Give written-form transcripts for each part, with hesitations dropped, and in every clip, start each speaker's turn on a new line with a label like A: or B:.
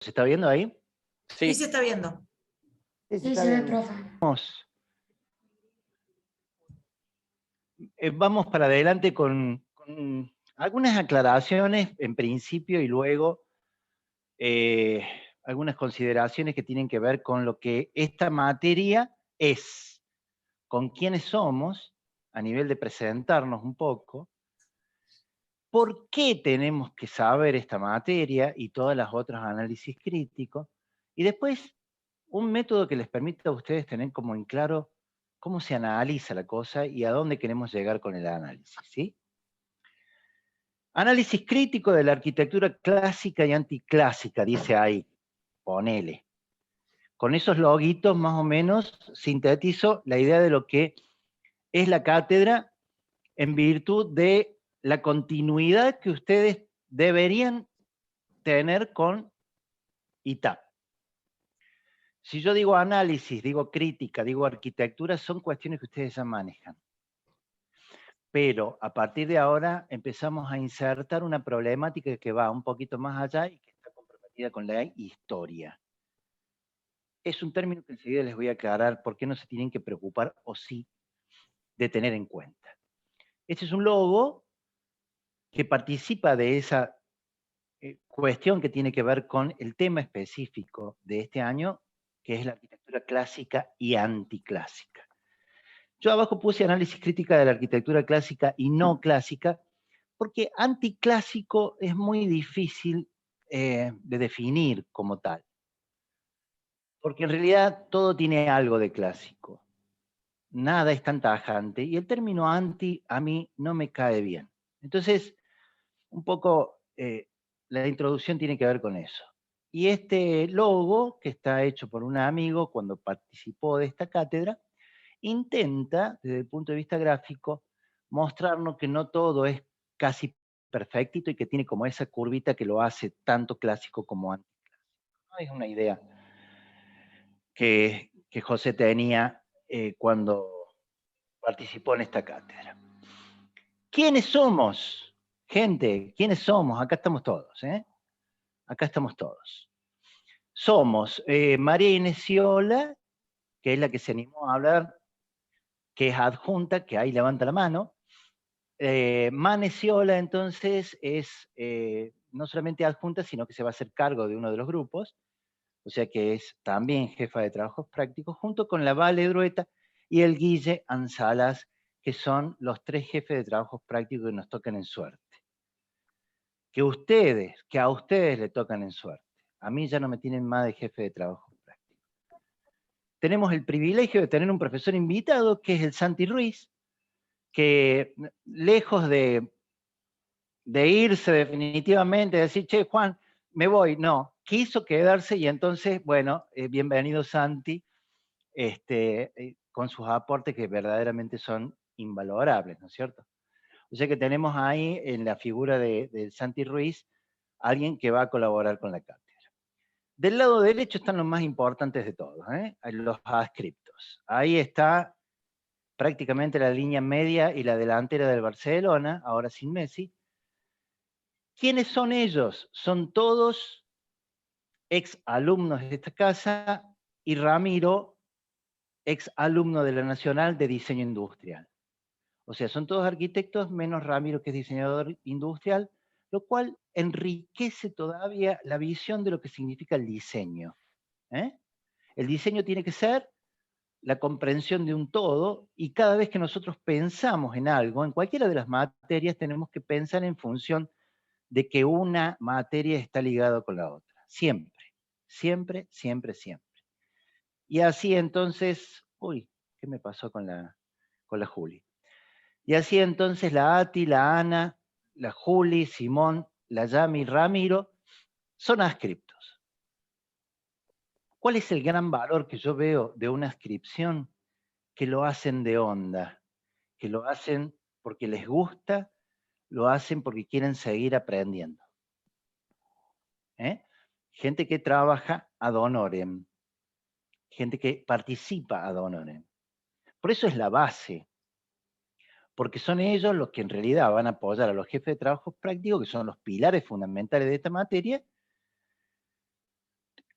A: ¿Se está viendo ahí?
B: Sí, se está viendo.
C: Sí, se ve, profe.
A: Vamos para adelante con algunas aclaraciones en principio y luego algunas consideraciones que tienen que ver con lo que esta materia es, con quiénes somos, a nivel de presentarnos un poco, por qué tenemos que saber esta materia y todas las otras análisis críticos, y después un método que les permita a ustedes tener como en claro cómo se analiza la cosa y a dónde queremos llegar con el análisis, ¿sí? Análisis crítico de la arquitectura clásica y anticlásica, dice ahí, ponele. Con esos loguitos más o menos sintetizo la idea de lo que es la cátedra en virtud de la continuidad que ustedes deberían tener con ITAP. Si yo digo análisis, digo crítica, digo arquitectura, son cuestiones que ustedes ya manejan. Pero a partir de ahora empezamos a insertar una problemática que va un poquito más allá y que está comprometida con la historia. Es un término que enseguida les voy a aclarar por qué no se tienen que preocupar o sí de tener en cuenta. Este es un logo que participa de esa cuestión que tiene que ver con el tema específico de este año, que es la arquitectura clásica y anticlásica. Yo abajo puse análisis crítica de la arquitectura clásica y no clásica, porque anticlásico es muy difícil de definir como tal. Porque en realidad todo tiene algo de clásico. Nada es tan tajante, y el término anti a mí no me cae bien. Entonces, un poco la introducción tiene que ver con eso. Y este logo, que está hecho por un amigo cuando participó de esta cátedra, intenta, desde el punto de vista gráfico, mostrarnos que no todo es casi perfectito y que tiene como esa curvita que lo hace tanto clásico como anticlásico. Es una idea que José tenía cuando participó en esta cátedra. ¿Quiénes somos? Gente, ¿quiénes somos? Acá estamos todos, ¿eh? Acá estamos todos. Somos María Inés Sciola, que es la que se animó a hablar, que es adjunta, que ahí levanta la mano. Mane Sciola, entonces, es no solamente adjunta, sino que se va a hacer cargo de uno de los grupos, o sea que es también jefa de trabajos prácticos, junto con la Vale Drueta y el Guille Ansalas, que son los tres jefes de trabajos prácticos que nos tocan en suerte. Que a ustedes le tocan en suerte. A mí ya no me tienen más de jefe de trabajo práctico. Tenemos el privilegio de tener un profesor invitado, que es el Santi Ruiz, que lejos de irse definitivamente, de decir, che, Juan, me voy, no, quiso quedarse y entonces, bueno, bienvenido Santi, con sus aportes que verdaderamente son invalorables, ¿no es cierto? O sea que tenemos ahí en la figura de Santi Ruiz alguien que va a colaborar con la cátedra. Del lado derecho están los más importantes de todos, los adscriptos. Ahí está prácticamente la línea media y la delantera del Barcelona, ahora sin Messi. ¿Quiénes son ellos? Son todos ex alumnos de esta casa y Ramiro, ex alumno de la Nacional de Diseño Industrial. O sea, son todos arquitectos, menos Ramiro, que es diseñador industrial, lo cual enriquece todavía la visión de lo que significa el diseño. El diseño tiene que ser la comprensión de un todo, y cada vez que nosotros pensamos en algo, en cualquiera de las materias, tenemos que pensar en función de que una materia está ligada con la otra. Siempre, siempre, siempre, siempre. Y así entonces, uy, ¿qué me pasó con la Juli? Y así entonces la Ati, la Ana, la Juli, Simón, la Yami, Ramiro, son adscriptos. ¿Cuál es el gran valor que yo veo de una adscripción? Que lo hacen de onda, que lo hacen porque les gusta, lo hacen porque quieren seguir aprendiendo. Gente que trabaja ad honorem, gente que participa ad honorem. Por eso es la base, porque son ellos los que en realidad van a apoyar a los jefes de trabajos prácticos, que son los pilares fundamentales de esta materia,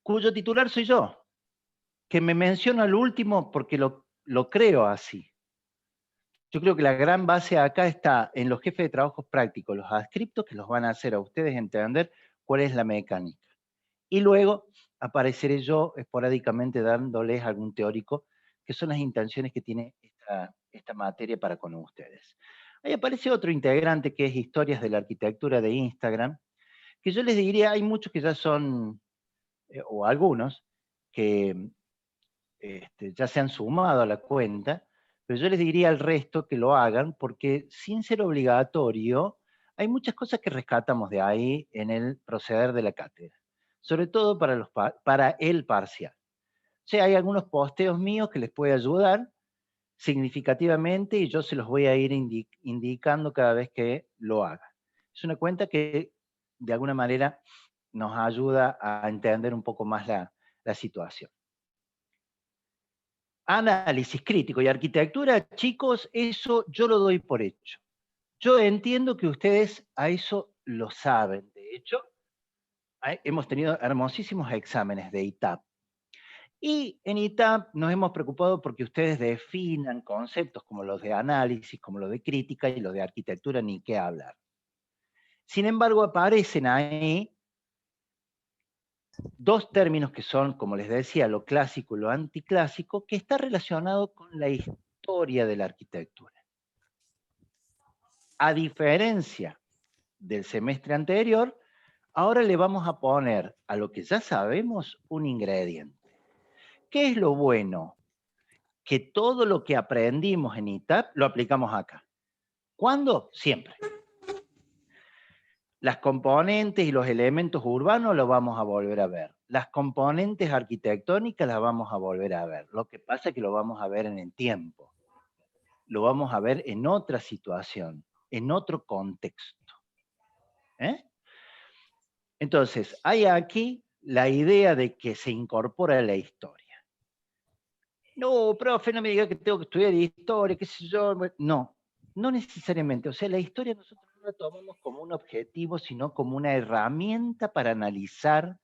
A: cuyo titular soy yo, que me menciono al último porque lo creo así. Yo creo que la gran base acá está en los jefes de trabajos prácticos, los adscriptos que los van a hacer a ustedes entender cuál es la mecánica. Y luego apareceré yo esporádicamente dándoles algún teórico, que son las intenciones que tiene esta materia para con ustedes. Ahí aparece otro integrante que es Historias de la Arquitectura de Instagram, que yo les diría, hay muchos que ya son, o algunos, que ya se han sumado a la cuenta, pero yo les diría al resto que lo hagan, porque sin ser obligatorio, hay muchas cosas que rescatamos de ahí en el proceder de la cátedra, sobre todo para el parcial. O sea, hay algunos posteos míos que les puede ayudar significativamente y yo se los voy a ir indicando cada vez que lo haga. Es una cuenta que de alguna manera nos ayuda a entender un poco más la situación. Análisis crítico y arquitectura, chicos, eso yo lo doy por hecho. Yo entiendo que ustedes a eso lo saben. De hecho, hemos tenido hermosísimos exámenes de ITAP. Y en ITAP nos hemos preocupado porque ustedes definan conceptos como los de análisis, como los de crítica y los de arquitectura, ni qué hablar. Sin embargo, aparecen ahí dos términos que son, como les decía, lo clásico y lo anticlásico, que está relacionado con la historia de la arquitectura. A diferencia del semestre anterior, ahora le vamos a poner a lo que ya sabemos un ingrediente. ¿Qué es lo bueno? Que todo lo que aprendimos en ITAP lo aplicamos acá. ¿Cuándo? Siempre. Las componentes y los elementos urbanos los vamos a volver a ver. Las componentes arquitectónicas las vamos a volver a ver. Lo que pasa es que lo vamos a ver en el tiempo. Lo vamos a ver en otra situación, en otro contexto. Entonces, hay aquí la idea de que se incorpora la historia. No, profe, no me diga que tengo que estudiar historia, qué sé yo. No, no necesariamente. O sea, la historia nosotros no la tomamos como un objetivo, sino como una herramienta para analizar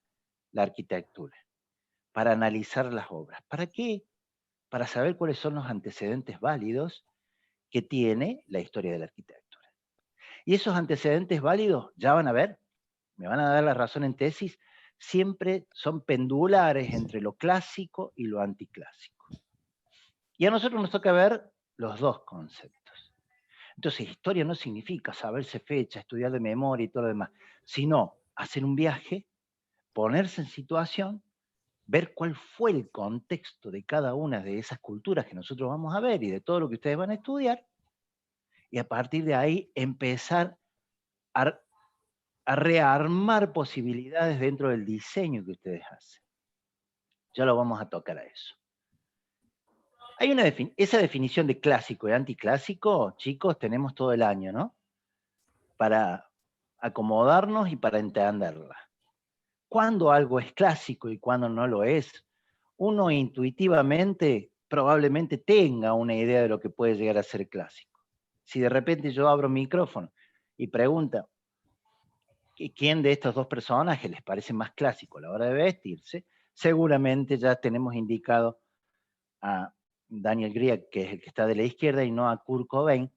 A: la arquitectura, para analizar las obras. ¿Para qué? Para saber cuáles son los antecedentes válidos que tiene la historia de la arquitectura. Y esos antecedentes válidos, ya van a ver, me van a dar la razón en tesis, siempre son pendulares entre lo clásico y lo anticlásico. Y a nosotros nos toca ver los dos conceptos. Entonces, historia no significa saberse fecha, estudiar de memoria y todo lo demás, sino hacer un viaje, ponerse en situación, ver cuál fue el contexto de cada una de esas culturas que nosotros vamos a ver y de todo lo que ustedes van a estudiar, y a partir de ahí empezar a rearmar posibilidades dentro del diseño que ustedes hacen. Ya lo vamos a tocar a eso. Hay esa definición de clásico y anticlásico, chicos, tenemos todo el año, ¿no? Para acomodarnos y para entenderla. Cuando algo es clásico y cuando no lo es, uno intuitivamente probablemente tenga una idea de lo que puede llegar a ser clásico. Si de repente yo abro micrófono y pregunto, ¿quién de estos dos personajes les parece más clásico a la hora de vestirse? Seguramente ya tenemos indicado a Daniel Grieg, que es el que está de la izquierda, y no a Kurt Cobain.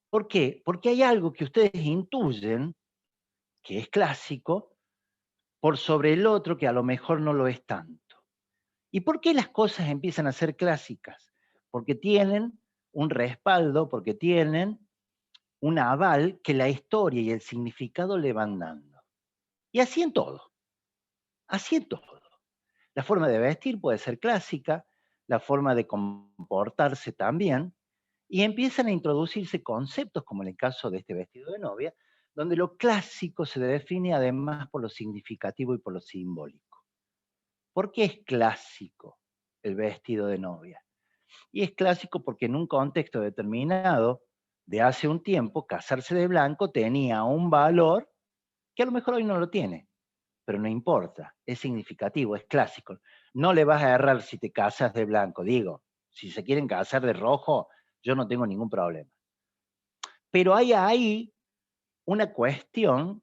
A: ¿Por qué? Porque hay algo que ustedes intuyen, que es clásico, por sobre el otro que a lo mejor no lo es tanto. ¿Y por qué las cosas empiezan a ser clásicas? Porque tienen un respaldo, porque tienen un aval que la historia y el significado le van dando. Y así en todo. Así en todo. La forma de vestir puede ser clásica, la forma de comportarse también, y empiezan a introducirse conceptos, como en el caso de este vestido de novia, donde lo clásico se define además por lo significativo y por lo simbólico. ¿Por qué es clásico el vestido de novia? Y es clásico porque en un contexto determinado, de hace un tiempo, casarse de blanco tenía un valor que a lo mejor hoy no lo tiene, pero no importa, es significativo, es clásico. No le vas a errar si te casas de blanco, digo, si se quieren casar de rojo, yo no tengo ningún problema. Pero hay ahí una cuestión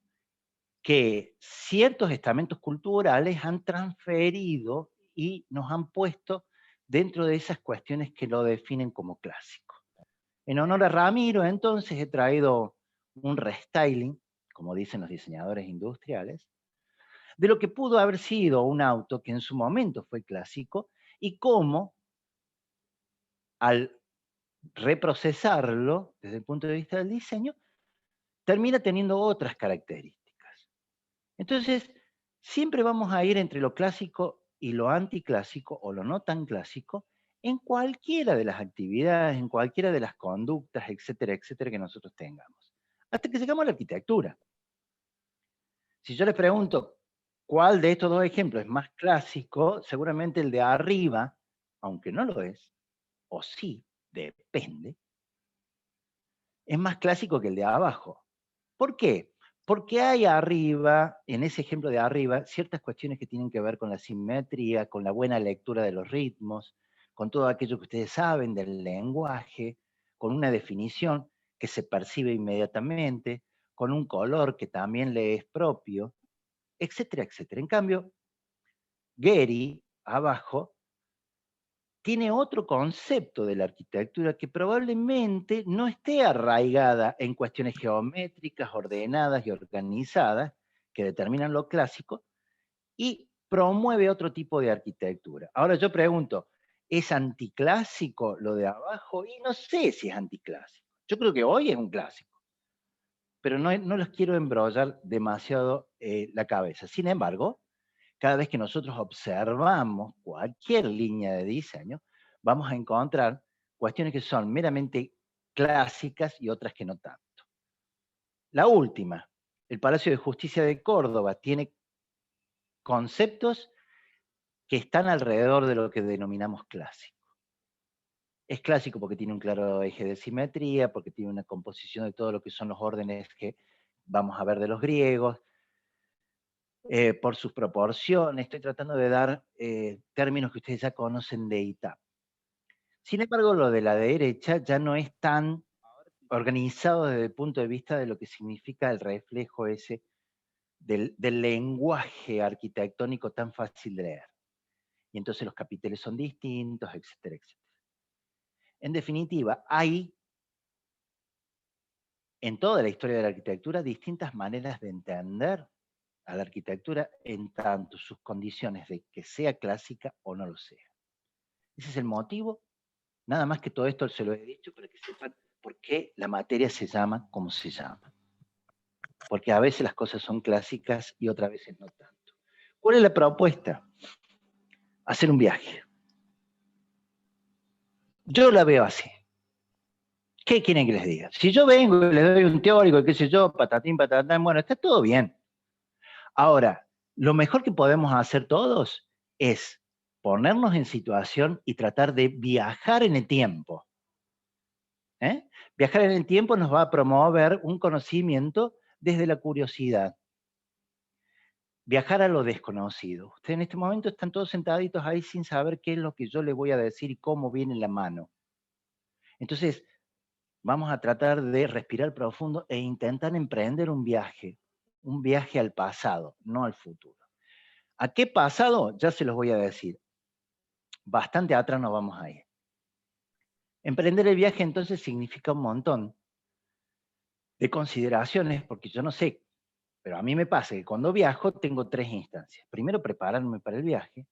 A: que ciertos estamentos culturales han transferido y nos han puesto dentro de esas cuestiones que lo definen como clásico. En honor a Ramiro, entonces, he traído un restyling, como dicen los diseñadores industriales, de lo que pudo haber sido un auto que en su momento fue clásico y cómo, al reprocesarlo desde el punto de vista del diseño, termina teniendo otras características. Entonces, siempre vamos a ir entre lo clásico y lo anticlásico, o lo no tan clásico, en cualquiera de las actividades, en cualquiera de las conductas, etcétera, etcétera, que nosotros tengamos. Hasta que llegamos a la arquitectura. Si yo les pregunto cuál de estos dos ejemplos es más clásico, seguramente el de arriba, aunque no lo es, o sí, depende, es más clásico que el de abajo. ¿Por qué? Porque hay arriba, en ese ejemplo de arriba, ciertas cuestiones que tienen que ver con la simetría, con la buena lectura de los ritmos, con todo aquello que ustedes saben del lenguaje, con una definición que se percibe inmediatamente, con un color que también le es propio, etcétera, etcétera. En cambio, Gehry, abajo, tiene otro concepto de la arquitectura que probablemente no esté arraigada en cuestiones geométricas, ordenadas y organizadas, que determinan lo clásico, y promueve otro tipo de arquitectura. Ahora yo pregunto, ¿es anticlásico lo de abajo? Y no sé si es anticlásico. Yo creo que hoy es un clásico, pero no los quiero embrollar demasiado la cabeza. Sin embargo, cada vez que nosotros observamos cualquier línea de diseño, vamos a encontrar cuestiones que son meramente clásicas y otras que no tanto. La última, el Palacio de Justicia de Córdoba tiene conceptos que están alrededor de lo que denominamos clásico. Es clásico porque tiene un claro eje de simetría, porque tiene una composición de todo lo que son los órdenes que vamos a ver de los griegos, por sus proporciones. Estoy tratando de dar términos que ustedes ya conocen de ITAP. Sin embargo, lo de la derecha ya no es tan organizado desde el punto de vista de lo que significa el reflejo ese del lenguaje arquitectónico tan fácil de leer. Y entonces los capiteles son distintos, etcétera, etcétera. En definitiva, hay en toda la historia de la arquitectura distintas maneras de entender a la arquitectura en tanto sus condiciones de que sea clásica o no lo sea. Ese es el motivo. Nada más que todo esto se lo he dicho para que sepan por qué la materia se llama como se llama. Porque a veces las cosas son clásicas y otras veces no tanto. ¿Cuál es la propuesta? Hacer un viaje. Yo la veo así. ¿Qué quieren que les diga? Si yo vengo y les doy un teórico, qué sé yo, patatín, patatán, bueno, está todo bien. Ahora, lo mejor que podemos hacer todos es ponernos en situación y tratar de viajar en el tiempo. Viajar en el tiempo nos va a promover un conocimiento desde la curiosidad. Viajar a lo desconocido. Ustedes en este momento están todos sentaditos ahí sin saber qué es lo que yo les voy a decir y cómo viene la mano. Entonces, vamos a tratar de respirar profundo e intentar emprender un viaje al pasado, no al futuro. ¿A qué pasado? Ya se los voy a decir. Bastante atrás nos vamos a ir. Emprender el viaje entonces significa un montón de consideraciones, porque yo no sé, pero a mí me pasa que cuando viajo tengo tres instancias. Primero, prepararme para el viaje.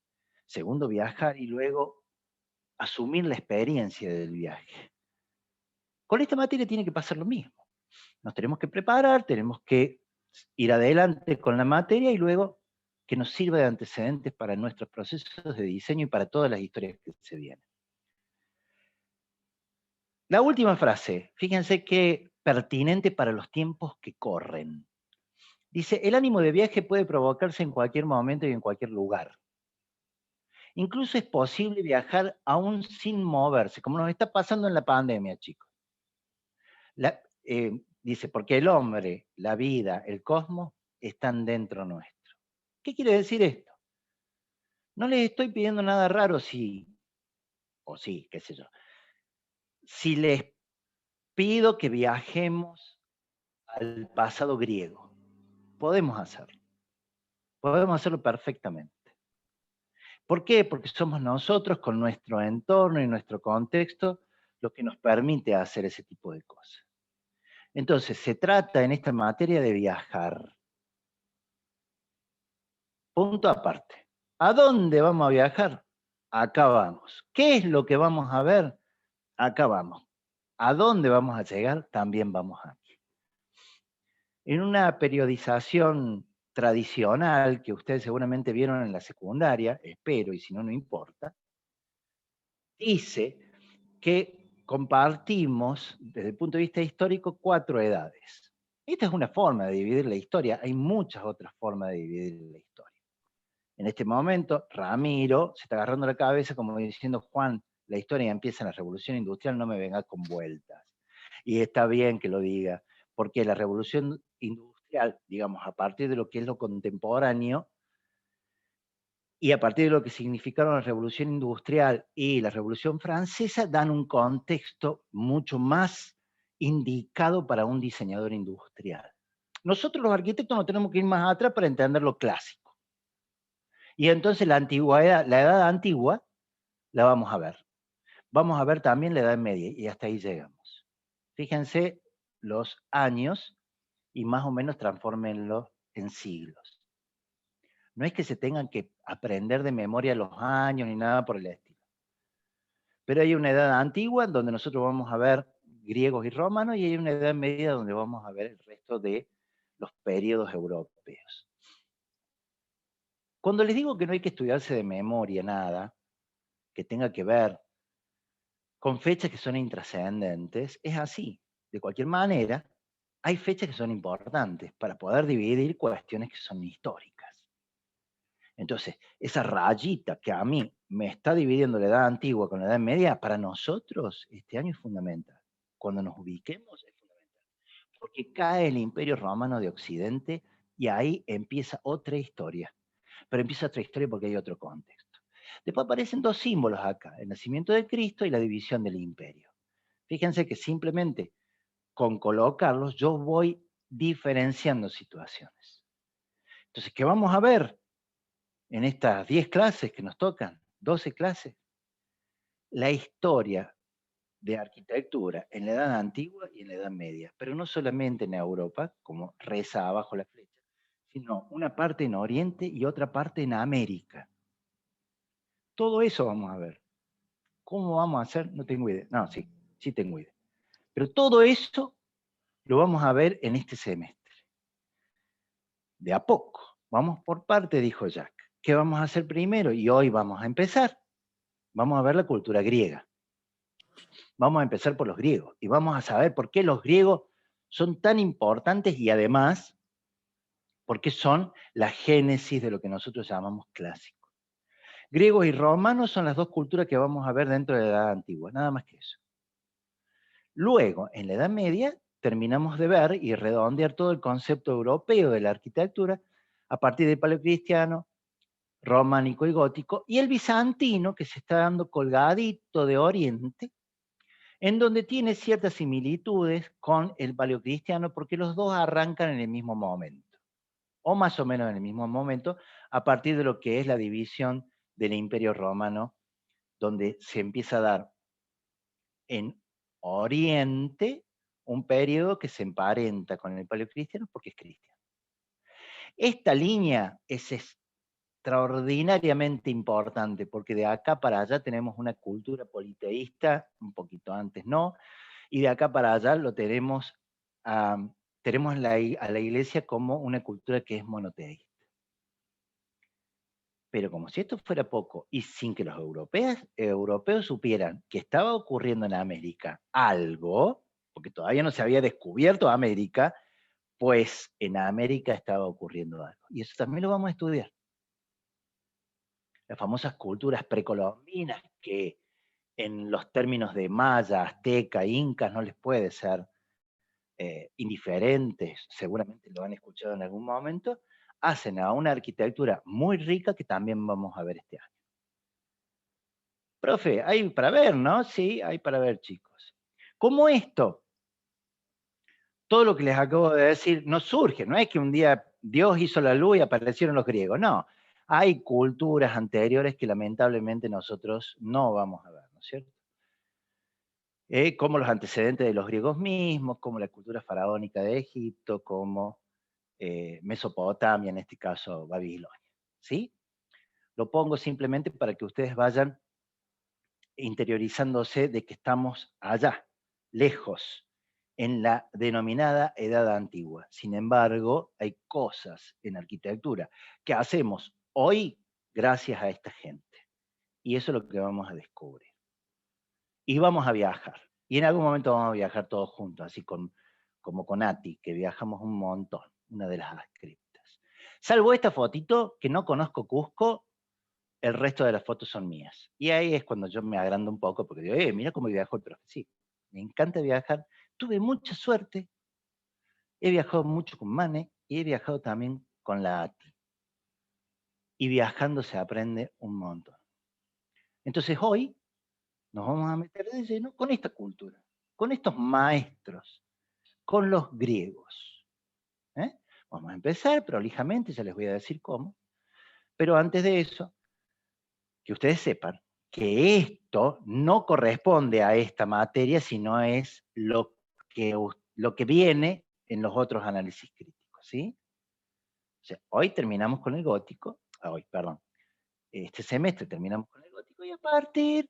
A: Segundo, viajar y luego asumir la experiencia del viaje. Con esta materia tiene que pasar lo mismo. Nos tenemos que preparar, tenemos que ir adelante con la materia y luego que nos sirva de antecedentes para nuestros procesos de diseño y para todas las historias que se vienen. La última frase, fíjense qué pertinente para los tiempos que corren. Dice, el ánimo de viaje puede provocarse en cualquier momento y en cualquier lugar. Incluso es posible viajar aún sin moverse, como nos está pasando en la pandemia, chicos. Dice, porque el hombre, la vida, el cosmos, están dentro nuestro. ¿Qué quiere decir esto? No les estoy pidiendo nada raro si, o sí, qué sé yo, si les pido que viajemos al pasado griego. podemos hacerlo. Podemos hacerlo perfectamente. ¿Por qué? Porque somos nosotros, con nuestro entorno y nuestro contexto, lo que nos permite hacer ese tipo de cosas. Entonces, se trata en esta materia de viajar. Punto aparte. ¿A dónde vamos a viajar? Acá vamos. ¿Qué es lo que vamos a ver? Acá vamos. ¿A dónde vamos a llegar? También vamos aquí. En una periodización tradicional que ustedes seguramente vieron en la secundaria, espero, y si no, no importa, dice que compartimos, desde el punto de vista histórico, 4 edades. Esta es una forma de dividir la historia, hay muchas otras formas de dividir la historia. En este momento, Ramiro se está agarrando la cabeza como diciendo, Juan, la historia empieza en la Revolución Industrial, no me venga con vueltas. Y está bien que lo diga, porque la Revolución Industrial, digamos, a partir de lo que es lo contemporáneo, y a partir de lo que significaron la Revolución Industrial y la Revolución Francesa, dan un contexto mucho más indicado para un diseñador industrial. Nosotros los arquitectos no tenemos que ir más atrás para entender lo clásico. Y entonces la antigüedad, la edad antigua, la vamos a ver. Vamos a ver también la edad media, y hasta ahí llegamos. Fíjense los años, y más o menos transfórmenlo en siglos. No es que se tengan que aprender de memoria los años ni nada por el estilo. Pero hay una edad antigua donde nosotros vamos a ver griegos y romanos, y hay una edad media donde vamos a ver el resto de los periodos europeos. Cuando les digo que no hay que estudiarse de memoria nada, que tenga que ver con fechas que son intrascendentes, es así. De cualquier manera, hay fechas que son importantes para poder dividir cuestiones que son históricas. Entonces, esa rayita que a mí me está dividiendo la edad antigua con la edad media, para nosotros este año es fundamental. Cuando nos ubiquemos es fundamental. Porque cae el Imperio Romano de Occidente y ahí empieza otra historia. Pero empieza otra historia porque hay otro contexto. Después aparecen 2 símbolos acá, el nacimiento de Cristo y la división del imperio. Fíjense que simplemente con colocarlos yo voy diferenciando situaciones. Entonces, ¿qué vamos a ver en estas 10 clases que nos tocan? 12 clases. La historia de arquitectura en la Edad Antigua y en la Edad Media, pero no solamente en Europa, como reza abajo la flecha, sino una parte en Oriente y otra parte en América. Todo eso vamos a ver. ¿Cómo vamos a hacer? No tengo idea. No, sí tengo idea. Pero todo eso lo vamos a ver en este semestre. De a poco. Vamos por parte, dijo Jack. ¿Qué vamos a hacer primero? Y hoy vamos a empezar. Vamos a ver la cultura griega. Vamos a empezar por los griegos. Y vamos a saber por qué los griegos son tan importantes y además, por qué son la génesis de lo que nosotros llamamos clásico. Griegos y romanos son las 2 culturas que vamos a ver dentro de la Edad Antigua, nada más que eso. Luego, en la Edad Media, terminamos de ver y redondear todo el concepto europeo de la arquitectura a partir del paleocristiano, románico y gótico, y el bizantino, que se está dando colgadito de Oriente, en donde tiene ciertas similitudes con el paleocristiano, porque los dos arrancan en el mismo momento, o más o menos en el mismo momento, a partir de lo que es la división del Imperio Romano, donde se empieza a dar en Oriente un periodo que se emparenta con el paleocristiano porque es cristiano. Esta línea es extraordinariamente importante porque de acá para allá tenemos una cultura politeísta, un poquito antes no, y de acá para allá lo tenemos, tenemos a la iglesia como una cultura que es monoteísta. Pero como si esto fuera poco, y sin que los europeos supieran que estaba ocurriendo en América algo, porque todavía no se había descubierto América, pues en América estaba ocurriendo algo. Y eso también lo vamos a estudiar. Las famosas culturas precolombinas, que en los términos de maya, azteca, incas, no les puede ser indiferentes, seguramente lo han escuchado en algún momento, hacen a una arquitectura muy rica que también vamos a ver este año. Profe, hay para ver, ¿no? Sí, hay para ver, chicos. ¿Cómo esto? Todo lo que les acabo de decir no surge, no es que un día Dios hizo la luz y aparecieron los griegos. No, hay culturas anteriores que lamentablemente nosotros no vamos a ver, ¿no es cierto? Como los antecedentes de los griegos mismos, como la cultura faraónica de Egipto, como Mesopotamia, en este caso Babilonia, ¿sí? Lo pongo simplemente para que ustedes vayan interiorizándose de que estamos allá, lejos, en la denominada Edad Antigua. Sin embargo, hay cosas en arquitectura que hacemos hoy gracias a esta gente. Y eso es lo que vamos a descubrir. Y vamos a viajar. Y en algún momento vamos a viajar todos juntos, así como con Ati, que viajamos un montón, una de las criptas. Salvo esta fotito, que no conozco Cusco, el resto de las fotos son mías. Y ahí es cuando yo me agrando un poco, porque digo, mira cómo viajó el profe. Sí, me encanta viajar. Tuve mucha suerte. He viajado mucho con Mane y he viajado también con la ATI. Y viajando se aprende un montón. Entonces hoy nos vamos a meter de lleno con esta cultura, con estos maestros, con los griegos. Vamos a empezar prolijamente, ya les voy a decir cómo. Pero antes de eso, que ustedes sepan que esto no corresponde a esta materia, sino es lo que viene en los otros análisis críticos, ¿sí? O sea, hoy terminamos con el gótico, este semestre terminamos con el gótico y a partir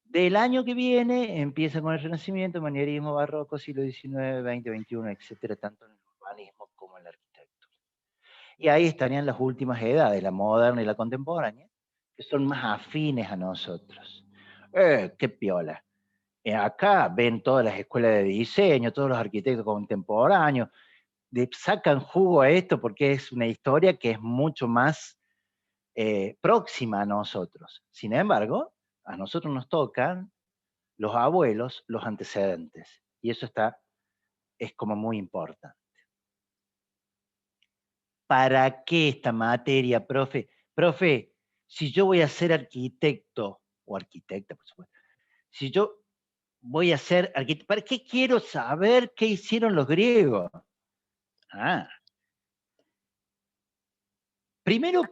A: del año que viene empieza con el Renacimiento, manierismo, barroco, siglo XIX, XX, XXI, etcétera, tanto en el urbanismo como en la arquitectura. Y ahí estarían las últimas edades, la moderna y la contemporánea, que son más afines a nosotros. ¡Qué piola! Acá ven todas las escuelas de diseño, todos los arquitectos contemporáneos, sacan jugo a esto porque es una historia que es mucho más próxima a nosotros. Sin embargo, a nosotros nos tocan los abuelos, los antecedentes, y eso es como muy importante. ¿Para qué esta materia, profe? Profe, si yo voy a ser arquitecto, o arquitecta, por supuesto, si yo voy a ser arquitecto, ¿para qué quiero saber qué hicieron los griegos? Primero,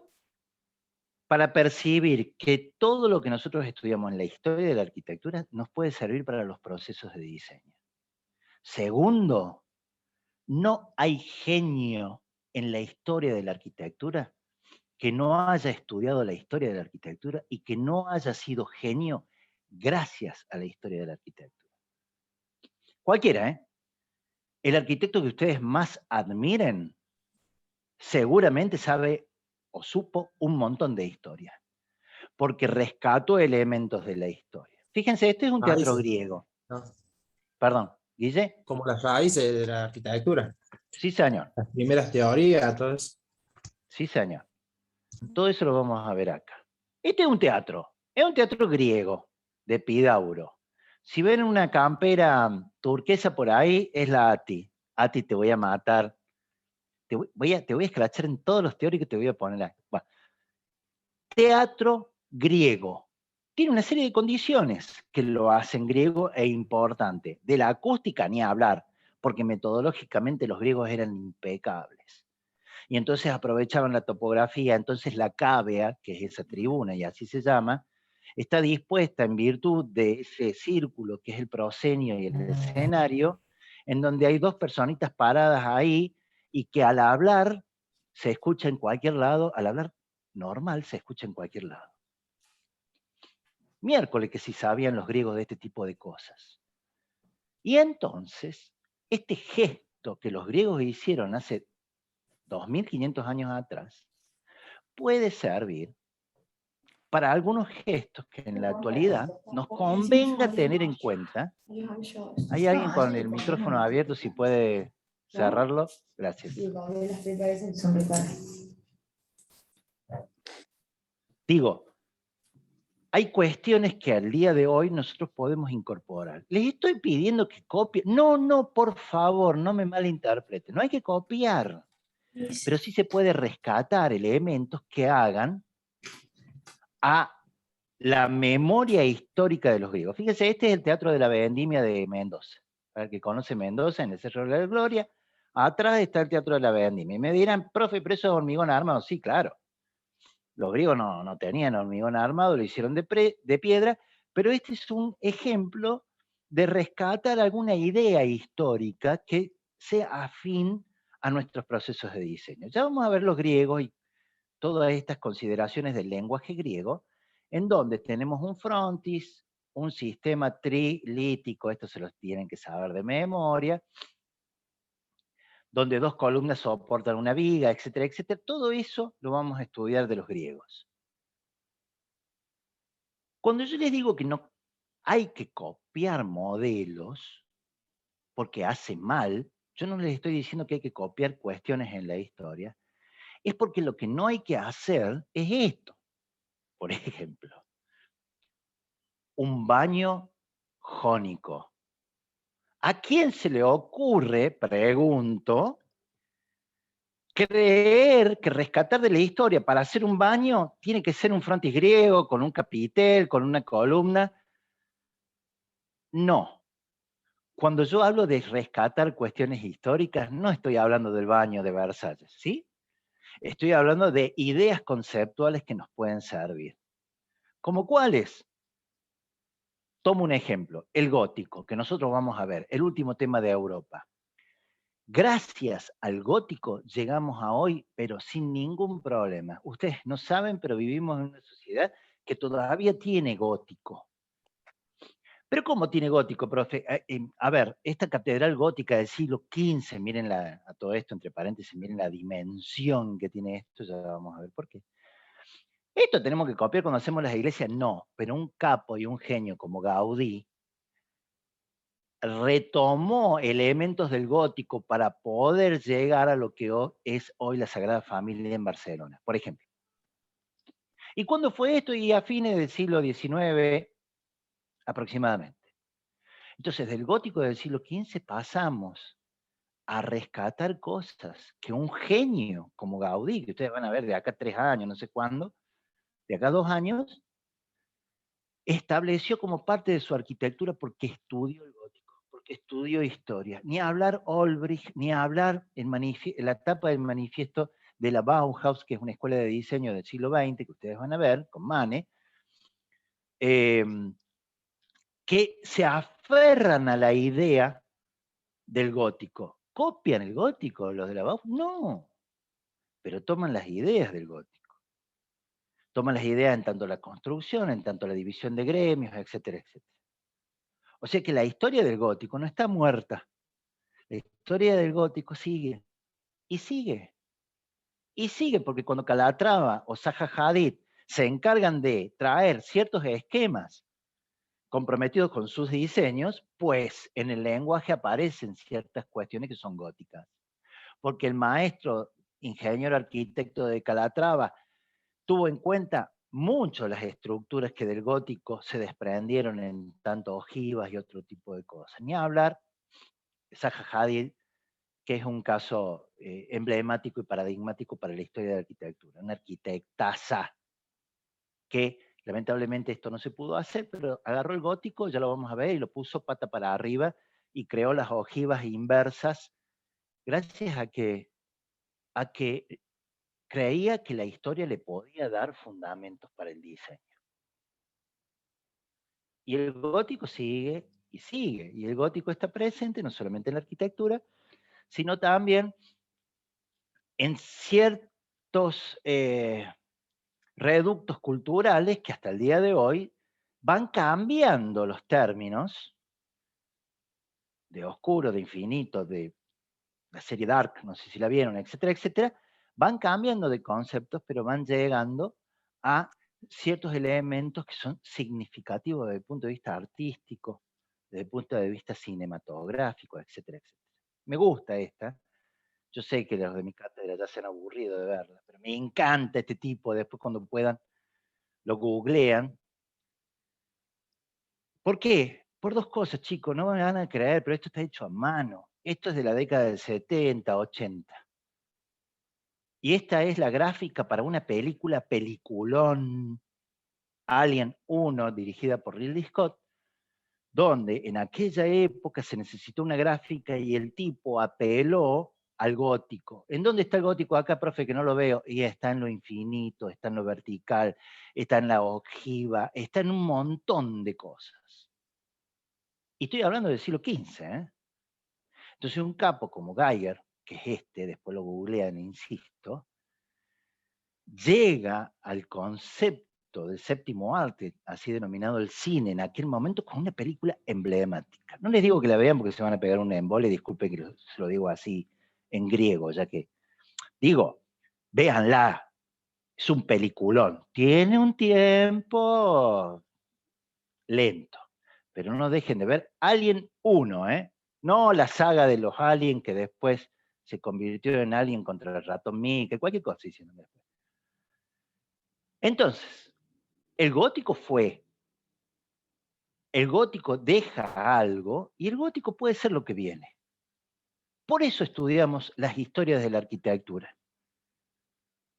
A: para percibir que todo lo que nosotros estudiamos en la historia de la arquitectura nos puede servir para los procesos de diseño. Segundo, no hay genio en la historia de la arquitectura que no haya estudiado la historia de la arquitectura y que no haya sido genio gracias a la historia de la arquitectura. Cualquiera, ¿eh? El arquitecto que ustedes más admiren seguramente sabe o supo un montón de historia, porque rescató elementos de la historia. Fíjense, este es un teatro griego.
B: No.
A: Perdón, Guille.
B: Como las raíces de la arquitectura.
A: Sí, señor.
B: Las primeras teorías, todo eso.
A: Sí, señor. Todo eso lo vamos a ver acá. Este es un teatro griego, de Epidauro. Si ven una campera turquesa por ahí, es la Ati. Ati, te voy a matar. Te voy a escrachar en todos los teóricos que te voy a poner ahí. Bueno. Teatro griego. Tiene una serie de condiciones que lo hacen griego e importante. De la acústica ni hablar, porque metodológicamente los griegos eran impecables. Y entonces aprovechaban la topografía, entonces la cávea, que es esa tribuna, y así se llama, está dispuesta en virtud de ese círculo que es el proscenio y el escenario, en donde hay dos personitas paradas ahí, y que al hablar se escucha en cualquier lado, al hablar normal se escucha en cualquier lado. Miércoles que si sabían los griegos de este tipo de cosas. Y entonces, este gesto que los griegos hicieron hace 2500 años atrás, puede servir para algunos gestos que en la actualidad nos convenga tener en cuenta. ¿Hay alguien con el micrófono abierto? Si puede cerrarlo. Gracias. Digo, hay cuestiones que al día de hoy nosotros podemos incorporar. Les estoy pidiendo que copien. No, por favor, no me malinterpreten. No hay que copiar. Pero sí se puede rescatar elementos que hagan a la memoria histórica de los griegos. Fíjense, este es el Teatro de la Vendimia de Mendoza. Para el que conoce Mendoza, en el Cerro de la Gloria, Atrás está el Teatro de la Vendimia. Y me dirán, profe, ¿pero eso es hormigón armado? Sí, claro. Los griegos no tenían hormigón armado, lo hicieron de piedra, pero este es un ejemplo de rescatar alguna idea histórica que sea afín a nuestros procesos de diseño. Ya vamos a ver los griegos y todas estas consideraciones del lenguaje griego, en donde tenemos un frontis, un sistema trilítico, esto se los tienen que saber de memoria, donde dos columnas soportan una viga, etcétera, etcétera. Todo eso lo vamos a estudiar de los griegos. Cuando yo les digo que no hay que copiar modelos, porque hace mal, yo no les estoy diciendo que hay que copiar cuestiones en la historia, es porque lo que no hay que hacer es esto. Por ejemplo, un baño jónico. ¿A quién se le ocurre, pregunto, creer que rescatar de la historia para hacer un baño tiene que ser un frontis griego, con un capitel, con una columna? No. Cuando yo hablo de rescatar cuestiones históricas, no estoy hablando del baño de Versalles, ¿sí? Estoy hablando de ideas conceptuales que nos pueden servir. ¿Cómo cuáles? Tomo un ejemplo, el gótico, que nosotros vamos a ver, el último tema de Europa. Gracias al gótico llegamos a hoy, pero sin ningún problema. Ustedes no saben, pero vivimos en una sociedad que todavía tiene gótico. Pero ¿cómo tiene gótico, profe? A ver, esta catedral gótica del siglo XV, miren a todo esto, entre paréntesis, miren la dimensión que tiene esto, ya vamos a ver por qué. ¿Esto tenemos que copiar cuando hacemos las iglesias? No, pero un capo y un genio como Gaudí retomó elementos del gótico para poder llegar a lo que es hoy la Sagrada Familia en Barcelona, por ejemplo. ¿Y cuándo fue esto? Y a fines del siglo XIX aproximadamente. Entonces, del gótico del siglo XV pasamos a rescatar cosas que un genio como Gaudí, que ustedes van a ver de acá 3 años, no sé cuándo, de acá 2 años, estableció como parte de su arquitectura porque estudió el gótico, porque estudió historia. Ni hablar Olbrich, ni hablar en la etapa del manifiesto de la Bauhaus, que es una escuela de diseño del siglo XX, que ustedes van a ver, con Mane, que se aferran a la idea del gótico. ¿Copian el gótico los de la Bauhaus? No, pero toman las ideas del gótico. Toman las ideas en tanto la construcción, en tanto la división de gremios, etcétera, etcétera. O sea que la historia del gótico no está muerta. La historia del gótico sigue, y sigue, y sigue, porque cuando Calatrava o Zaha Hadid se encargan de traer ciertos esquemas comprometidos con sus diseños, pues en el lenguaje aparecen ciertas cuestiones que son góticas. Porque el maestro, ingeniero arquitecto de Calatrava, tuvo en cuenta mucho las estructuras que del gótico se desprendieron en tanto ojivas y otro tipo de cosas. Ni hablar de Zaha Hadid, que es un caso emblemático y paradigmático para la historia de la arquitectura. Una arquitectaza que lamentablemente esto no se pudo hacer, pero agarró el gótico, ya lo vamos a ver, y lo puso pata para arriba y creó las ojivas inversas gracias a que creía que la historia le podía dar fundamentos para el diseño. Y el gótico sigue y sigue, y el gótico está presente no solamente en la arquitectura, sino también en ciertos reductos culturales que hasta el día de hoy van cambiando los términos de oscuro, de infinito, de la serie Dark, no sé si la vieron, etcétera, etcétera, van cambiando de conceptos, pero van llegando a ciertos elementos que son significativos desde el punto de vista artístico, desde el punto de vista cinematográfico, etcétera, etcétera. Me gusta esta. Yo sé que los de mi cátedra ya se han aburrido de verla, pero me encanta este tipo. Después cuando puedan, lo googlean. ¿Por qué? Por 2 cosas, chicos, no me van a creer, pero esto está hecho a mano. Esto es de la década del 70, 80. Y esta es la gráfica para una película, peliculón, Alien 1, dirigida por Ridley Scott, donde en aquella época se necesitó una gráfica y el tipo apeló al gótico. ¿En dónde está el gótico acá, profe, que no lo veo? Y está en lo infinito, está en lo vertical, está en la ojiva, está en un montón de cosas. Y estoy hablando del siglo XV, ¿eh? Entonces un capo como Geiger, que es este, después lo googlean, insisto, llega al concepto del séptimo arte, así denominado el cine, en aquel momento con una película emblemática. No les digo que la vean porque se van a pegar un embole, disculpen que se lo digo así en griego, ya que, digo, véanla, es un peliculón, tiene un tiempo lento, pero no dejen de ver Alien 1, no la saga de los Alien que después se convirtió en Alien contra el ratón Mickey, cualquier cosa hicieron después. Entonces, el gótico deja algo y el gótico puede ser lo que viene. Por eso estudiamos las historias de la arquitectura,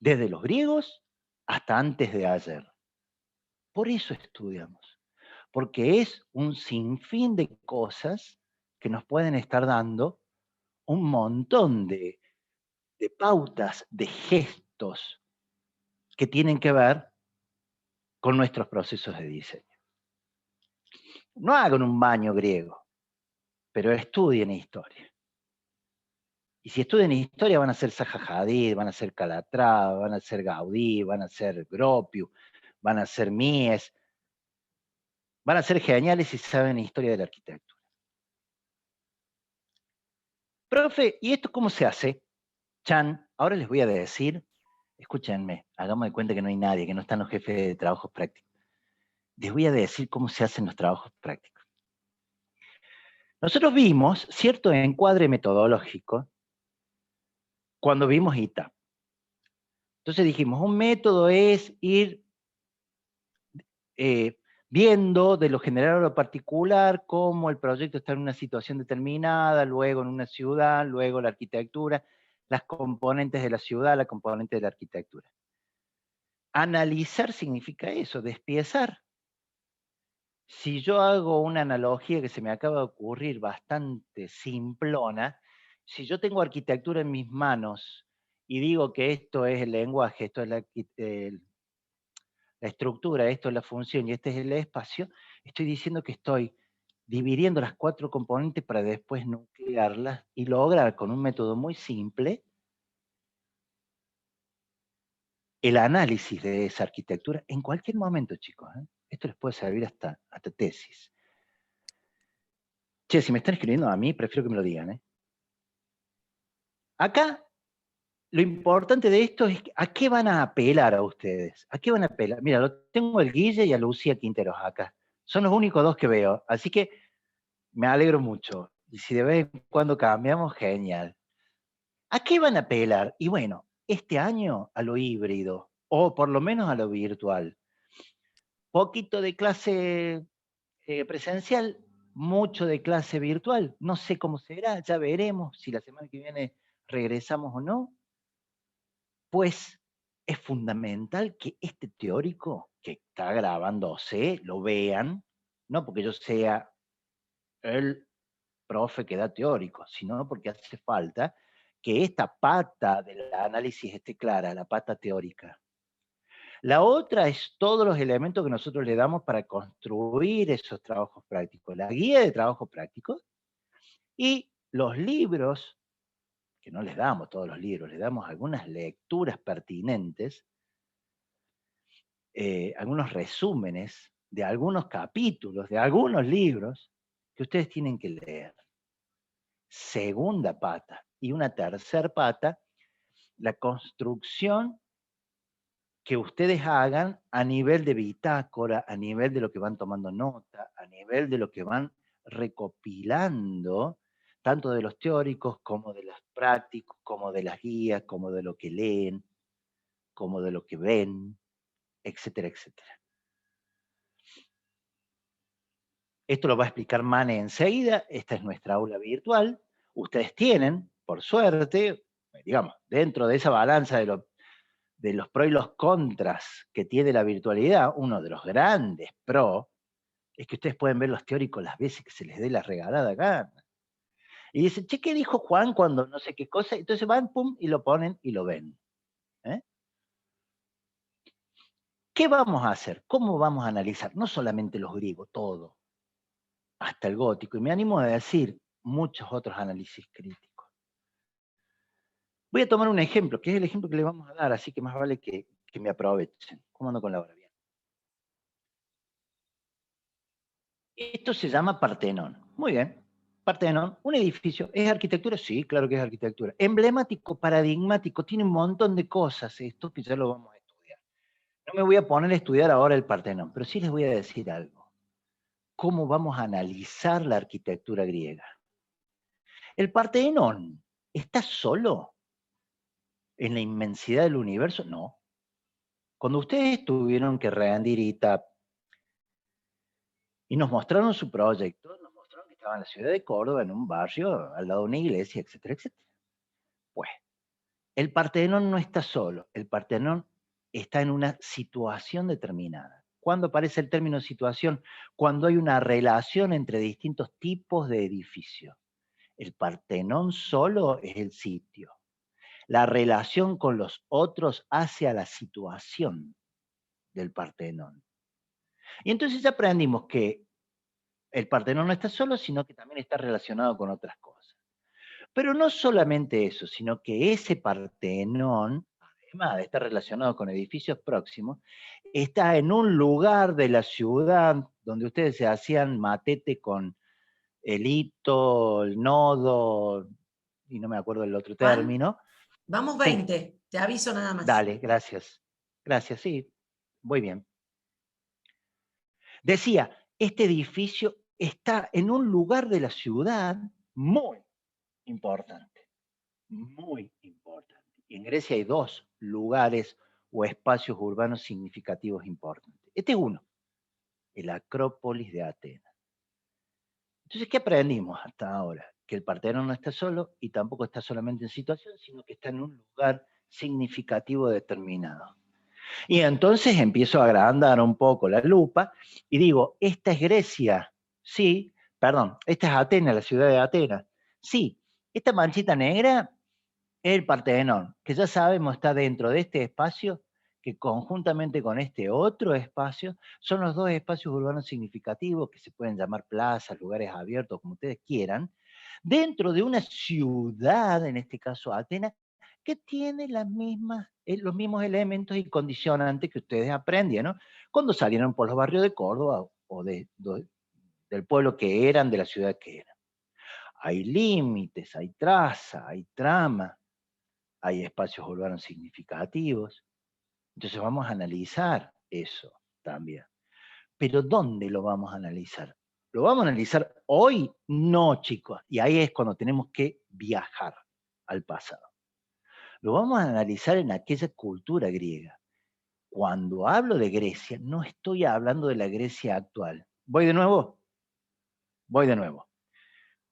A: desde los griegos hasta antes de ayer. Por eso estudiamos, porque es un sinfín de cosas que nos pueden estar dando un montón de pautas, de gestos que tienen que ver con nuestros procesos de diseño. No hagan un baño griego, pero estudien historia. Y si estudian historia van a ser Zaha Hadid, van a ser Calatrava, van a ser Gaudí, van a ser Gropius, van a ser Mies, van a ser geniales si saben historia de la arquitectura. Profe, ¿y esto cómo se hace? Chan, ahora les voy a decir, escúchenme, hagamos de cuenta que no hay nadie, que no están los jefes de trabajos prácticos. Les voy a decir cómo se hacen los trabajos prácticos. Nosotros vimos cierto encuadre metodológico cuando vimos ITA. Entonces dijimos, un método es ir viendo de lo general a lo particular cómo el proyecto está en una situación determinada, luego en una ciudad, luego la arquitectura, las componentes de la ciudad, la componente de la arquitectura. Analizar significa eso, despiezar. Si yo hago una analogía que se me acaba de ocurrir bastante simplona, si yo tengo arquitectura en mis manos y digo que esto es el lenguaje, esto es la estructura, esto es la función y este es el espacio, estoy diciendo que estoy dividiendo las 4 componentes para después nuclearlas y lograr con un método muy simple el análisis de esa arquitectura en cualquier momento, chicos. Esto les puede servir hasta tesis. Che, si me están escribiendo a mí, prefiero que me lo digan. Acá, lo importante de esto es a qué van a apelar a ustedes. ¿A qué van a apelar? Mira, lo tengo al Guille y a Lucía Quinteros acá. Son los únicos 2 que veo, así que me alegro mucho. Y si de vez en cuando cambiamos, genial. ¿A qué van a apelar? Y bueno, este año a lo híbrido, o por lo menos a lo virtual. Poquito de clase presencial, mucho de clase virtual. No sé cómo será, ya veremos si la semana que viene regresamos o no. Pues es fundamental que este teórico que está grabándose lo vean, no porque yo sea el profe que da teórico, sino porque hace falta que esta pata del análisis esté clara, la pata teórica. La otra es todos los elementos que nosotros le damos para construir esos trabajos prácticos, la guía de trabajos prácticos y los libros, que no les damos todos los libros, les damos algunas lecturas pertinentes, algunos resúmenes de algunos capítulos, de algunos libros que ustedes tienen que leer. Segunda pata. Y una tercera pata, la construcción que ustedes hagan a nivel de bitácora, a nivel de lo que van tomando nota, a nivel de lo que van recopilando, tanto de los teóricos como de los prácticos, como de las guías, como de lo que leen, como de lo que ven, etcétera, etcétera. Esto lo va a explicar Mane enseguida. Esta es nuestra aula virtual. Ustedes tienen, por suerte, digamos, dentro de esa balanza de los pros y los contras que tiene la virtualidad, uno de los grandes pros es que ustedes pueden ver los teóricos las veces que se les dé la regalada gana. Y dice, che, ¿qué dijo Juan cuando no sé qué cosa? Entonces van, pum, y lo ponen y lo ven. ¿Qué vamos a hacer? ¿Cómo vamos a analizar? No solamente los griegos, todo, hasta el gótico, y me animo a decir muchos otros análisis críticos. Voy a tomar un ejemplo, que es el ejemplo que le vamos a dar, así que más vale que me aprovechen. ¿Cómo ando con la hora? Bien. Esto se llama Partenón. Muy bien. Partenón, un edificio. ¿Es arquitectura? Sí, claro que es arquitectura. Emblemático, paradigmático, tiene un montón de cosas esto que ya lo vamos a estudiar. No me voy a poner a estudiar ahora el Partenón, pero sí les voy a decir algo. ¿Cómo vamos a analizar la arquitectura griega? ¿El Partenón está solo en la inmensidad del universo? No. Cuando ustedes tuvieron que rendir y nos mostraron su proyecto, nos mostraron que estaba en la ciudad de Córdoba, en un barrio, al lado de una iglesia, etcétera, etcétera. Pues, el Partenón no está solo, el Partenón está en una situación determinada. ¿Cuándo aparece el término situación? Cuando hay una relación entre distintos tipos de edificios. El Partenón solo es el sitio. La relación con los otros hace a la situación del Partenón. Y entonces ya aprendimos que el Partenón no está solo, sino que también está relacionado con otras cosas. Pero no solamente eso, sino que ese Partenón, además de estar relacionado con edificios próximos, está en un lugar de la ciudad donde ustedes se hacían matete con el hito, el nodo, y no me acuerdo el otro
D: Juan,
A: término.
D: vamos
A: Sí.
D: 20, te aviso nada más.
A: Dale, gracias. Gracias, sí, muy bien. Decía, este edificio está en un lugar de la ciudad muy importante, muy importante. Y en Grecia hay dos lugares o espacios urbanos significativos importantes. Este es uno, el Acrópolis de Atenas. Entonces, ¿qué aprendimos hasta ahora? Que el Partenón no está solo y tampoco está solamente en situación, sino que está en un lugar significativo determinado. Y entonces empiezo a agrandar un poco la lupa y digo, ¿esta es Grecia? Sí, perdón, esta es Atenas, la ciudad de Atenas. Sí, esta manchita negra es el Partenón, que ya sabemos está dentro de este espacio, que conjuntamente con este otro espacio, son los dos espacios urbanos significativos, que se pueden llamar plazas, lugares abiertos, como ustedes quieran, dentro de una ciudad, en este caso Atenas, que tiene los mismos elementos y condicionantes que ustedes aprendieron cuando salieron por los barrios de Córdoba o del pueblo que eran, de la ciudad que eran. Hay límites, hay traza, hay trama, hay espacios urbanos significativos. Entonces vamos a analizar eso también. Pero ¿dónde lo vamos a analizar? ¿Lo vamos a analizar hoy? No, chicos. Y ahí es cuando tenemos que viajar al pasado. Lo vamos a analizar en aquella cultura griega. Cuando hablo de Grecia, no estoy hablando de la Grecia actual. ¿Voy de nuevo? Voy de nuevo.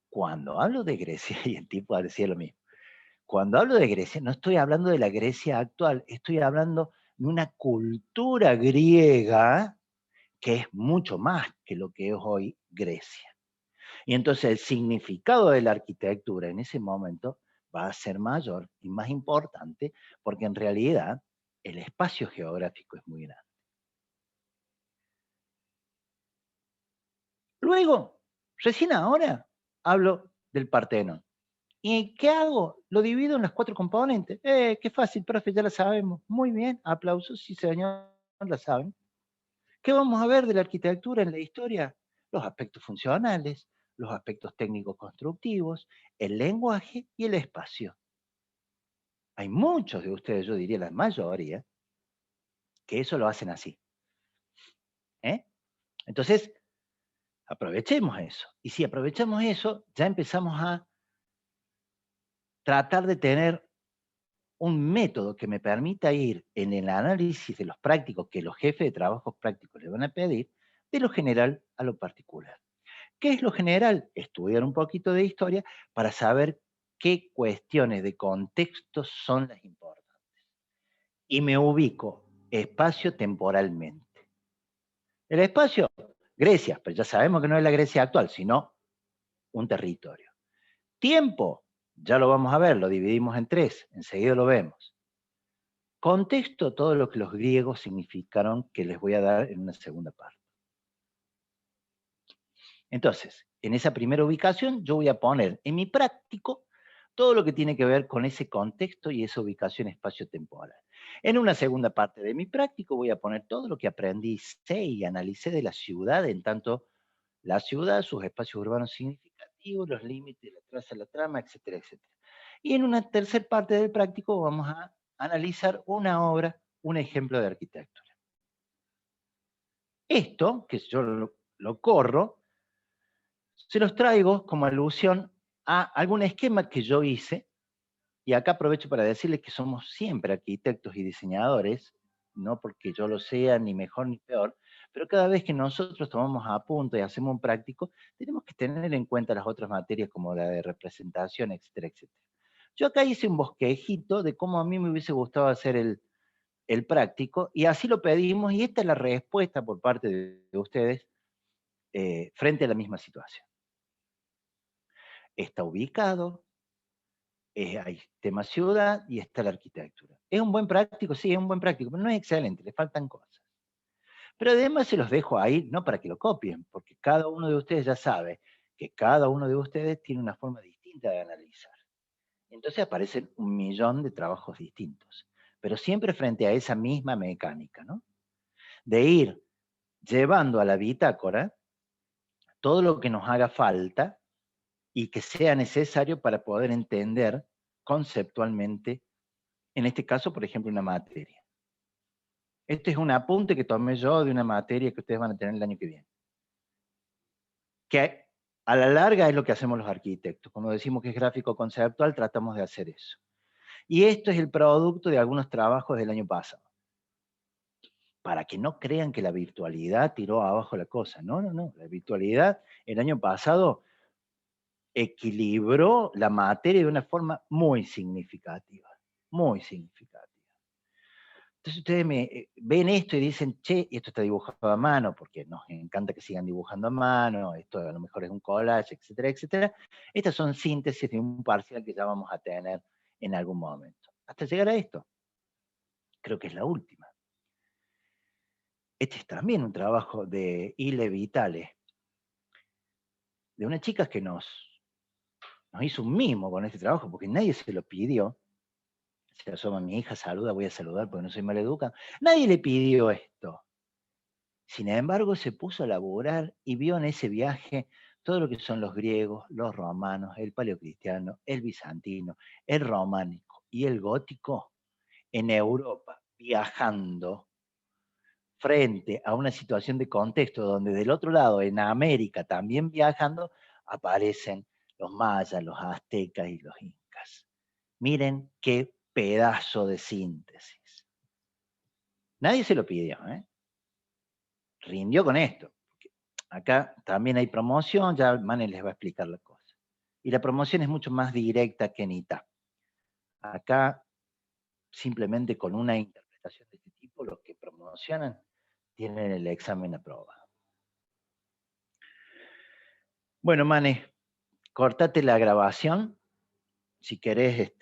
A: Cuando hablo de Grecia, y el tipo decía lo mismo, cuando hablo de Grecia, no estoy hablando de la Grecia actual, estoy hablando de una cultura griega que es mucho más que lo que es hoy Grecia. Y entonces el significado de la arquitectura en ese momento va a ser mayor y más importante, porque en realidad el espacio geográfico es muy grande. Luego, recién ahora, hablo del Partenón. ¿Y qué hago? Lo divido en las 4 componentes. Qué fácil, profe, ya la sabemos. Muy bien, aplausos, sí señor, la saben. ¿Qué vamos a ver de la arquitectura en la historia? Los aspectos funcionales, los aspectos técnicos constructivos, el lenguaje y el espacio. Hay muchos de ustedes, yo diría la mayoría, que eso lo hacen así. Entonces, aprovechemos eso. Y si aprovechamos eso, ya empezamos a tratar de tener un método que me permita ir en el análisis de los prácticos que los jefes de trabajos prácticos le van a pedir, de lo general a lo particular. ¿Qué es lo general? Estudiar un poquito de historia para saber qué cuestiones de contexto son las importantes. Y me ubico espacio-temporalmente. El espacio, Grecia, pero ya sabemos que no es la Grecia actual, sino un territorio. Tiempo, ya lo vamos a ver, lo dividimos en 3, enseguida lo vemos. Contexto, todo lo que los griegos significaron, que les voy a dar en una segunda parte. Entonces, en esa primera ubicación, yo voy a poner en mi práctico todo lo que tiene que ver con ese contexto y esa ubicación espacio-temporal. En una segunda parte de mi práctico voy a poner todo lo que aprendí, sé y analicé de la ciudad, en tanto la ciudad, sus espacios urbanos significativos, los límites, la traza, la trama, etcétera, etcétera. Y en una tercera parte del práctico vamos a analizar una obra, un ejemplo de arquitectura. Esto, que yo lo corro, se los traigo como alusión a algún esquema que yo hice, y acá aprovecho para decirles que somos siempre arquitectos y diseñadores, no porque yo lo sea ni mejor ni peor, pero cada vez que nosotros tomamos apuntes y hacemos un práctico, tenemos que tener en cuenta las otras materias como la de representación, etcétera, etcétera. Yo acá hice un bosquejito de cómo a mí me hubiese gustado hacer el práctico, y así lo pedimos, y esta es la respuesta por parte de ustedes frente a la misma situación. Está ubicado, hay tema ciudad y está la arquitectura. ¿Es un buen práctico? Sí, es un buen práctico, pero no es excelente, le faltan cosas. Pero además se los dejo ahí, no para que lo copien, porque cada uno de ustedes ya sabe que cada uno de ustedes tiene una forma distinta de analizar. Entonces aparecen 1.000.000 de trabajos distintos, pero siempre frente a esa misma mecánica, ¿no? De ir llevando a la bitácora todo lo que nos haga falta y que sea necesario para poder entender conceptualmente, en este caso, por ejemplo, una materia. Este es un apunte que tomé yo de una materia que ustedes van a tener el año que viene. Que a la larga es lo que hacemos los arquitectos. Como decimos que es gráfico conceptual, tratamos de hacer eso. Y esto es el producto de algunos trabajos del año pasado. Para que no crean que la virtualidad tiró abajo la cosa. No, no, no. La virtualidad el año pasado equilibró la materia de una forma muy significativa. Muy significativa. Entonces ustedes ven esto y dicen, che, esto está dibujado a mano, porque nos encanta que sigan dibujando a mano, esto a lo mejor es un collage, etcétera, etcétera. Estas son síntesis de un parcial que ya vamos a tener en algún momento. Hasta llegar a esto. Creo que es la última. Este es también un trabajo de Ile Vitale, de una chica que nos hizo un mimo con este trabajo, porque nadie se lo pidió. Se asoma mi hija, saluda, voy a saludar porque no soy maleducado. Nadie le pidió esto. Sin embargo, se puso a laburar y vio en ese viaje todo lo que son los griegos, los romanos, el paleocristiano, el bizantino, el románico y el gótico en Europa, viajando frente a una situación de contexto donde del otro lado, en América, también viajando, aparecen los mayas, los aztecas y los incas. Miren qué pedazo de síntesis. Nadie se lo pidió, ¿eh? Rindió con esto. Acá también hay promoción, ya Mane les va a explicar la cosa. Y la promoción es mucho más directa que en ITA. Acá, simplemente con una interpretación de este tipo, los que promocionan tienen el examen aprobado. Bueno, Mane, cortate la grabación. Si querés,